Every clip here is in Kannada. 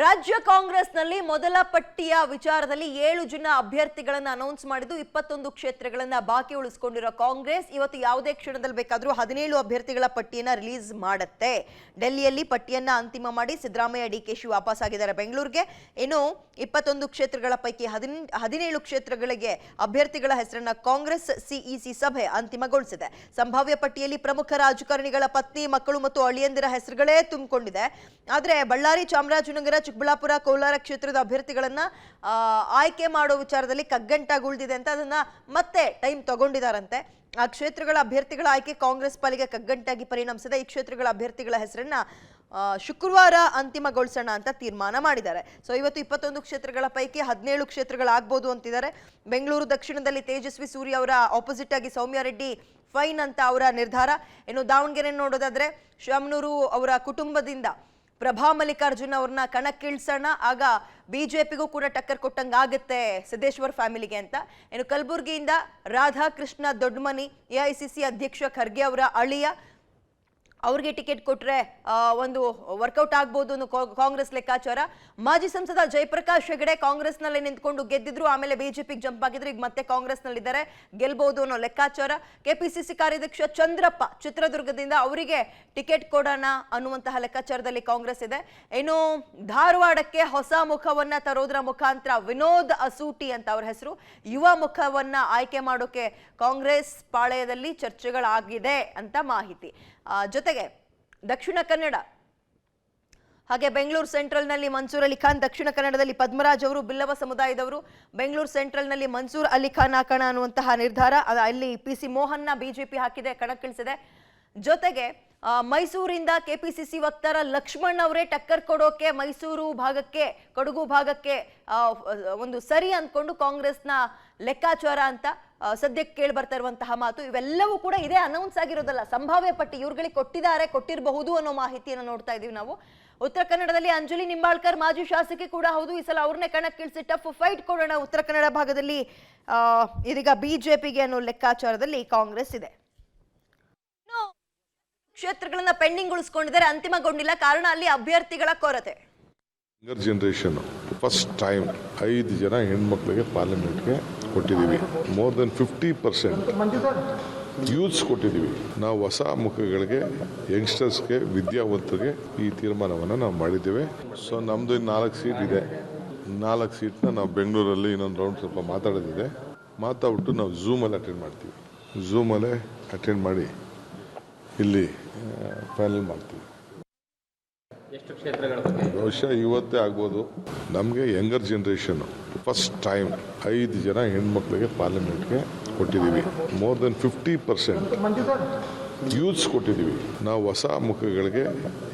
ರಾಜ್ಯ ಕಾಂಗ್ರೆಸ್ನಲ್ಲಿ ಮೊದಲ ಪಟ್ಟಿಯ ವಿಚಾರದಲ್ಲಿ 7 ಜನ ಅಭ್ಯರ್ಥಿಗಳನ್ನು ಅನೌನ್ಸ್ ಮಾಡಿದ್ದು 21 ಕ್ಷೇತ್ರಗಳನ್ನ ಬಾಕಿ ಉಳಿಸಿಕೊಂಡಿರೋ ಕಾಂಗ್ರೆಸ್ ಇವತ್ತು ಯಾವುದೇ ಕ್ಷಣದಲ್ಲಿ ಬೇಕಾದರೂ 17 ಅಭ್ಯರ್ಥಿಗಳ ಪಟ್ಟಿಯನ್ನು ರಿಲೀಸ್ ಮಾಡುತ್ತೆ. ಡೆಲ್ಲಿಯಲ್ಲಿ ಪಟ್ಟಿಯನ್ನು ಅಂತಿಮ ಮಾಡಿ ಸಿದ್ದರಾಮಯ್ಯ ಡಿಕೆಶಿ ವಾಪಸ್ ಆಗಿದ್ದಾರೆ ಬೆಂಗಳೂರಿಗೆ. ಇನ್ನು 21 ಕ್ಷೇತ್ರಗಳ ಪೈಕಿ 17 ಕ್ಷೇತ್ರಗಳಿಗೆ ಅಭ್ಯರ್ಥಿಗಳ ಹೆಸರನ್ನ ಕಾಂಗ್ರೆಸ್ ಸಿಇಸಿ ಸಭೆ ಅಂತಿಮಗೊಳಿಸಿದೆ. ಸಂಭಾವ್ಯ ಪಟ್ಟಿಯಲ್ಲಿ ಪ್ರಮುಖ ರಾಜಕಾರಣಿಗಳ ಪತ್ನಿ, ಮಕ್ಕಳು ಮತ್ತು ಅಳಿಯಂದಿರ ಹೆಸರುಗಳೇ ತುಂಬಿಕೊಂಡಿದೆ. ಆದರೆ ಬಳ್ಳಾರಿ, ಚಾಮರಾಜನಗರ, ಚಿಕ್ಕಬಳ್ಳಾಪುರ, ಕೋಲಾರ ಕ್ಷೇತ್ರದ ಅಭ್ಯರ್ಥಿಗಳನ್ನ ಆಯ್ಕೆ ಮಾಡೋ ವಿಚಾರದಲ್ಲಿ ಕಗ್ಗಂಟಾಗಿ ಉಳಿದಿದೆ ಅಂತ ಅದನ್ನ ಮತ್ತೆ ಟೈಮ್ ತಗೊಂಡಿದ್ದಾರಂತೆ. ಆ ಕ್ಷೇತ್ರಗಳ ಅಭ್ಯರ್ಥಿಗಳ ಆಯ್ಕೆ ಕಾಂಗ್ರೆಸ್ ಪಾಲಿಗೆ ಕಗ್ಗಂಟಾಗಿ ಪರಿಣಮಿಸಿದೆ. ಈ ಕ್ಷೇತ್ರಗಳ ಅಭ್ಯರ್ಥಿಗಳ ಹೆಸರನ್ನ ಶುಕ್ರವಾರ ಅಂತಿಮಗೊಳಿಸೋಣ ಅಂತ ತೀರ್ಮಾನ ಮಾಡಿದ್ದಾರೆ. ಸೊ ಇವತ್ತು 21 ಕ್ಷೇತ್ರಗಳ ಪೈಕಿ 17 ಕ್ಷೇತ್ರಗಳಾಗಬಹುದು ಅಂತಿದ್ದಾರೆ. ಬೆಂಗಳೂರು ದಕ್ಷಿಣದಲ್ಲಿ ತೇಜಸ್ವಿ ಸೂರ್ಯ ಅವರ ಆಪೋಸಿಟ್ ಆಗಿ ಸೌಮ್ಯ ರೆಡ್ಡಿ ಫೈನ್ ಅಂತ ಅವರ ನಿರ್ಧಾರ. ಇನ್ನು ದಾವಣಗೆರೆ ನೋಡೋದಾದ್ರೆ ಶಾಮನೂರು ಅವರ ಕುಟುಂಬದಿಂದ ಪ್ರಭಾ ಮಲ್ಲಿಕಾರ್ಜುನ್ ಅವ್ರನ್ನ ಕಣಕ್ಕಿಳಿಸೋಣ, ಆಗ ಬಿಜೆಪಿಗೂ ಕೂಡ ಟಕ್ಕರ್ ಕೊಟ್ಟಂಗಾಗುತ್ತೆ ಸಿದ್ದೇಶ್ವರ್ ಫ್ಯಾಮಿಲಿಗೆ ಅಂತ. ಇನ್ನು ಕಲಬುರಗಿಯಿಂದ ರಾಧಾಕೃಷ್ಣ ದೊಡ್ಡಮನಿ, ಎಐಸಿಸಿ ಅಧ್ಯಕ್ಷ ಖರ್ಗೆ ಅವರ ಅಳಿಯ, ಅವ್ರಿಗೆ ಟಿಕೆಟ್ ಕೊಟ್ರೆ ಒಂದು ವರ್ಕೌಟ್ ಆಗ್ಬೋದು ಅನ್ನೋ ಕಾಂಗ್ರೆಸ್ ಲೆಕ್ಕಾಚಾರ. ಮಾಜಿ ಸಂಸದ ಜಯಪ್ರಕಾಶ್ ಹೆಗಡೆ ಕಾಂಗ್ರೆಸ್ನಲ್ಲಿ ನಿಂತ್ಕೊಂಡು ಗೆದ್ದಿದ್ರು, ಆಮೇಲೆ ಬಿಜೆಪಿಗೆ ಜಂಪ್ ಆಗಿದ್ರು, ಈಗ ಮತ್ತೆ ಕಾಂಗ್ರೆಸ್ನಲ್ಲಿದ್ದಾರೆ, ಗೆಲ್ಬಹುದು ಅನ್ನೋ ಲೆಕ್ಕಾಚಾರ. ಕೆಪಿಸಿಸಿ ಕಾರ್ಯಾಧ್ಯಕ್ಷ ಚಂದ್ರಪ್ಪ ಚಿತ್ರದುರ್ಗದಿಂದ ಅವರಿಗೆ ಟಿಕೆಟ್ ಕೊಡೋಣ ಅನ್ನುವಂತಹ ಲೆಕ್ಕಾಚಾರದಲ್ಲಿ ಕಾಂಗ್ರೆಸ್ ಇದೆ. ಇನ್ನು ಧಾರವಾಡಕ್ಕೆ ಹೊಸ ಮುಖವನ್ನ ತರೋದ್ರ ಮುಖಾಂತರ ವಿನೋದ್ ಅಸೂಟಿ ಅಂತ ಅವ್ರ ಹೆಸರು, ಯುವ ಮುಖವನ್ನ ಆಯ್ಕೆ ಮಾಡೋಕೆ ಕಾಂಗ್ರೆಸ್ ಪಾಳೆಯದಲ್ಲಿ ಚರ್ಚೆಗಳಾಗಿದೆ ಅಂತ ಮಾಹಿತಿ. ಜೊತೆಗೆ ದಕ್ಷಿಣ ಕನ್ನಡ ಹಾಗೆ ಬೆಂಗಳೂರು ಸೆಂಟ್ರಲ್ನಲ್ಲಿ ಮನ್ಸೂರ್ ಅಲಿ ಖಾನ್, ದಕ್ಷಿಣ ಕನ್ನಡದಲ್ಲಿ ಪದ್ಮರಾಜ್ ಅವರು ಬಿಲ್ಲವ ಸಮುದಾಯದವರು, ಬೆಂಗಳೂರು ಸೆಂಟ್ರಲ್ನಲ್ಲಿ ಮನ್ಸೂರ್ ಅಲಿ ಖಾನ್ ಹಾಕೋಣ ಅನ್ನುವಂತಹ ನಿರ್ಧಾರ. ಅಲ್ಲಿ PC ಮೋಹನ್ನ ಬಿಜೆಪಿ ಹಾಕಿದೆ, ಕಣಕ್ಕಿಳಿಸಿದೆ. ಜೊತೆಗೆ ಮೈಸೂರಿಂದ ಕೆಪಿಸಿಸಿ ವಕ್ತಾರ ಲಕ್ಷ್ಮಣ್ ಅವರೇ ಟಕ್ಕರ್ ಕೊಡೋಕೆ ಮೈಸೂರು ಭಾಗಕ್ಕೆ, ಕೊಡಗು ಭಾಗಕ್ಕೆ ಒಂದು ಸರಿ ಅಂದ್ಕೊಂಡು ಕಾಂಗ್ರೆಸ್ನ ಲೆಕ್ಕಾಚಾರ ಅಂತ ಸದ್ಯಕ್ಕೆ ಕೇಳಿ ಬರ್ತಾ ಇರುವಂತಹ ಮಾತು. ಇವೆಲ್ಲವೂ ಕೂಡ ಇದೇ ಅನೌನ್ಸ್ ಆಗಿರೋದಲ್ಲ, ಸಂಭಾವ್ಯ ಪಟ್ಟಿ ಇವ್ರುಗಳಿಗೆ ಕೊಟ್ಟಿರಬಹುದು ಅನ್ನೋ ಮಾಹಿತಿಯನ್ನು ನೋಡ್ತಾ ಇದೀವಿ ನಾವು. ಉತ್ತರ ಕನ್ನಡದಲ್ಲಿ ಅಂಜಲಿ ನಿಂಬಾಳ್ಕರ್ ಮಾಜಿ ಶಾಸಕಿ ಕೂಡ ಹೌದು, ಈ ಸಲ ಅವ್ರನ್ನೇ ಕಣಕ್ಕಿಳಿಸಿ ಟಫ್ ಫೈಟ್ ಕೊಡೋಣ ಉತ್ತರ ಕನ್ನಡ ಭಾಗದಲ್ಲಿ ಇದೀಗ ಬಿಜೆಪಿಗೆ ಅನ್ನೋ ಲೆಕ್ಕಾಚಾರದಲ್ಲಿ ಕಾಂಗ್ರೆಸ್ ಇದೆ. ಕ್ಷೇತ್ರಗಳನ್ನ ಪೆಂಡಿಂಗ್ ಉಳಿಸ್ಕೊಂಡಿದ್ದಾರೆ, ಅಂತಿಮಗೊಂಡಿಲ್ಲ, ಕಾರಣ ಅಲ್ಲಿ ಅಭ್ಯರ್ಥಿಗಳ ಕೊರತೆ. ಯಂಗರ್ ಜನರೇಷನ್ ಫಸ್ಟ್ ಟೈಮ್ 5 ಜನ ಹೆಣ್ಮಕ್ಳಿಗೆ ಪಾರ್ಲಿಮೆಂಟ್ಗೆ ಕೊಟ್ಟಿದ್ದೀವಿ. ಮೋರ್ ದೆನ್ 50% ಯೂತ್ಸ್ ಕೊಟ್ಟಿದ್ದೀವಿ. ನಾವು ಹೊಸ ಮುಖಗಳಿಗೆ, ಯಂಗ್ಸ್ಟರ್ಸ್ಗೆ, ವಿದ್ಯಾವಂತರಿಗೆ ಈ ತೀರ್ಮಾನವನ್ನು ನಾವು ಮಾಡಿದ್ದೇವೆ. ಸೊ ನಮ್ಮದು 4 ಸೀಟ್ ಇದೆ. 4 ಸೀಟ್ನ ನಾವು ಬೆಂಗಳೂರಲ್ಲಿ ಇನ್ನೊಂದು ರೌಂಡ್ ಸ್ವಲ್ಪ ಮಾತಾಡೋದಿದೆ. ಮಾತಾಡ್ಬಿಟ್ಟು ನಾವು ಝೂಮಲ್ಲಿ ಅಟೆಂಡ್ ಮಾಡ್ತೀವಿ. ಝೂಮಲ್ಲೇ ಅಟೆಂಡ್ ಮಾಡಿ ಇಲ್ಲಿ ಫೈನಲ್ ಮಾಡ್ತೀವಿ. ಬಹುಶಃ ಇವತ್ತೇ ಆಗ್ಬೋದು. ನಮಗೆ ಯಂಗರ್ ಜನರೇಷನ್ ಫಸ್ಟ್ ಟೈಮ್ 5 ಜನ ಹೆಣ್ಮಕ್ಳಿಗೆ ಪಾರ್ಲಿಮೆಂಟ್ಗೆ ಕೊಟ್ಟಿದ್ದೀವಿ. ಮೋರ್ ದೆನ್ 50% ಯೂತ್ಸ್ ಕೊಟ್ಟಿದ್ದೀವಿ. ನಾವು ಹೊಸ ಮುಖಗಳಿಗೆ,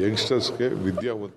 ಯಂಗ್ಸ್ಟರ್ಸ್ಗೆ, ವಿದ್ಯಾವಂತ